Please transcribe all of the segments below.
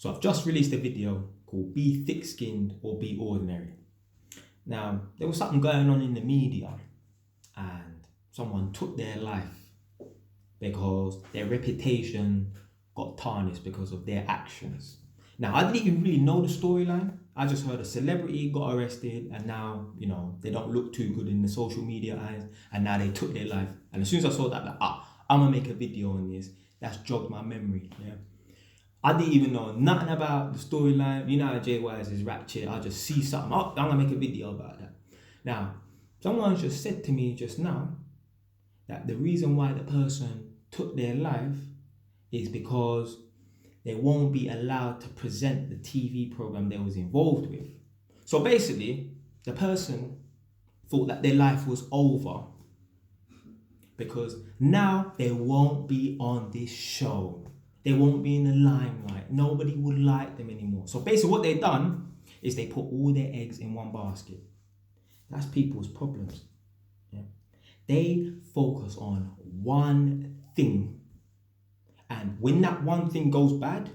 So I've just released a video called Be Thick-Skinned or Be Ordinary. Now, there was something going on in the media and someone took their life because their reputation got tarnished because of their actions. Now, I didn't even really know the storyline. I just heard a celebrity got arrested and now, they don't look too good in the social media eyes and now they took their life. And as soon as I saw that, I'm gonna make a video on this. That's jogged my memory, yeah. I didn't even know nothing about the storyline. You know how Jay Wise is ratchet. I just see something. I'm gonna make a video about that. Now, someone just said to me just now that the reason why the person took their life is because they won't be allowed to present the TV program they was involved with. So basically, the person thought that their life was over because now they won't be on this show. They won't be in the limelight. Nobody would like them anymore. So basically what they've done is they put all their eggs in one basket. That's people's problems. Yeah? They focus on one thing. And when that one thing goes bad,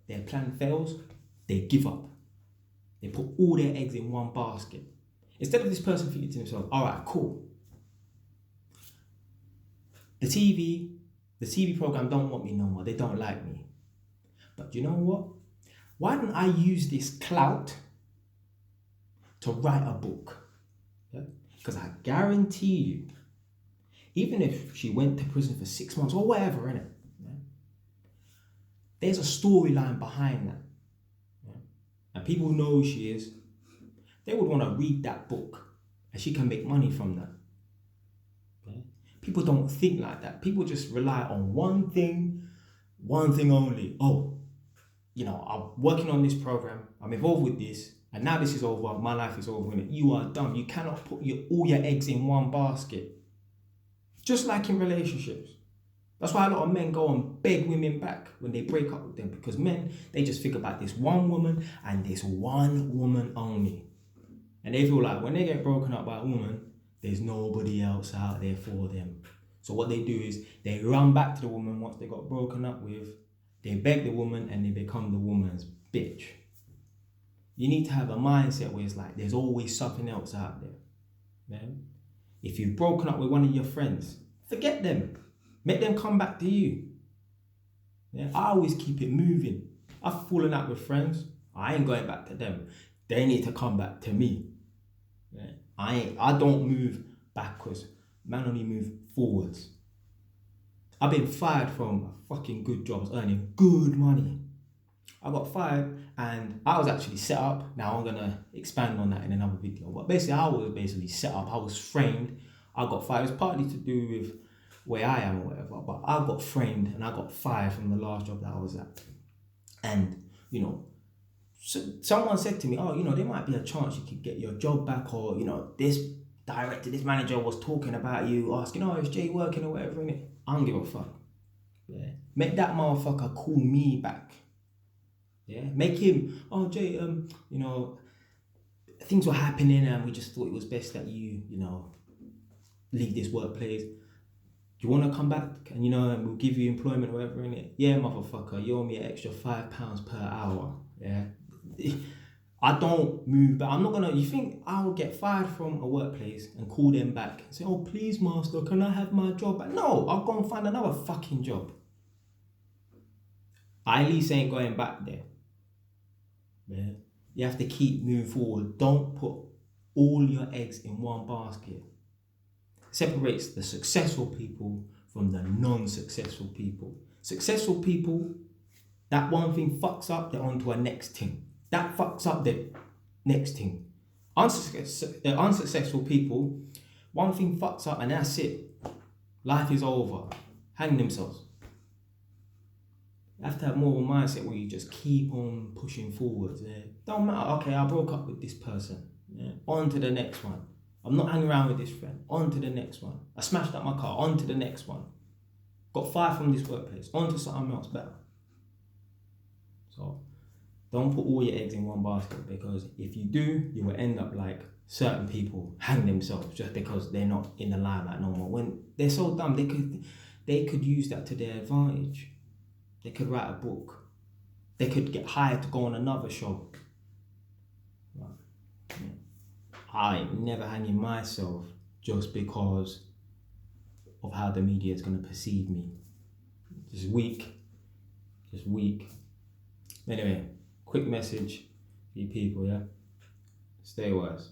their plan fails, they give up. They put all their eggs in one basket. Instead of this person thinking to himself, all right, cool. The TV program don't want me no more. They don't like me. But you know what? Why don't I use this clout to write a book? Because I guarantee you, even if she went to prison for 6 months or whatever, innit? There's a storyline behind that. And people who know who she is, they would want to read that book and she can make money from that. People don't think like that. People just rely on one thing only. Oh, I'm working on this program, I'm involved with this, and now this is over, my life is over. You are dumb. You cannot put all your eggs in one basket. Just like in relationships. That's why a lot of men go and beg women back when they break up with them, because men, they just think about this one woman and this one woman only. And they feel like when they get broken up by a woman, there's nobody else out there for them. So what they do is they run back to the woman once they got broken up with, they beg the woman and they become the woman's bitch. You need to have a mindset where it's like there's always something else out there. Man. If you've broken up with one of your friends, forget them. Make them come back to you. Yeah? I always keep it moving. I've fallen out with friends. I ain't going back to them. They need to come back to me. Yeah? I don't move backwards. Man only move forwards. I've been fired from a fucking good job. I was earning good money. I got fired and I was actually set up. Now I'm going to expand on that in another video. But basically I was set up. I was framed. I got fired. It was partly to do with where I am or whatever. But I got framed and I got fired from the last job that I was at. And, so someone said to me, there might be a chance you could get your job back, or, this director, this manager was talking about you, asking, is Jay working or whatever, innit? I don't give a fuck. Yeah. Make that motherfucker call me back. Yeah. Make him, Jay, things were happening and we just thought it was best that you, leave this workplace. Do you want to come back and, and we'll give you employment or whatever, innit? Yeah, motherfucker, you owe me an extra £5 per hour. Yeah. I don't move back. I'm not gonna. You think I'll get fired from a workplace and call them back and say, "Oh, please, master, can I have my job back?" No, I'll go and find another fucking job. I at least ain't going back there. Yeah, you have to keep moving forward. Don't put all your eggs in one basket. Separates the successful people from the non-successful people. Successful people, that one thing fucks up, they're on to a next thing. That fucks up the next thing. Unsuccessful people, one thing fucks up and that's it. Life is over. Hang themselves. You have to have more of a mindset where you just keep on pushing forwards. Yeah? Don't matter, okay, I broke up with this person. Yeah? On to the next one. I'm not hanging around with this friend. On to the next one. I smashed up my car. On to the next one. Got fired from this workplace. On to something else better. So, don't put all your eggs in one basket, because if you do, you will end up like certain people hang themselves just because they're not in the limelight no more. When they're so dumb, they could use that to their advantage. They could write a book. they could get hired to go on another show. I ain't never hanging myself just because of how the media is going to perceive me. Just weak. Anyway, quick message for you people, yeah? Stay wise.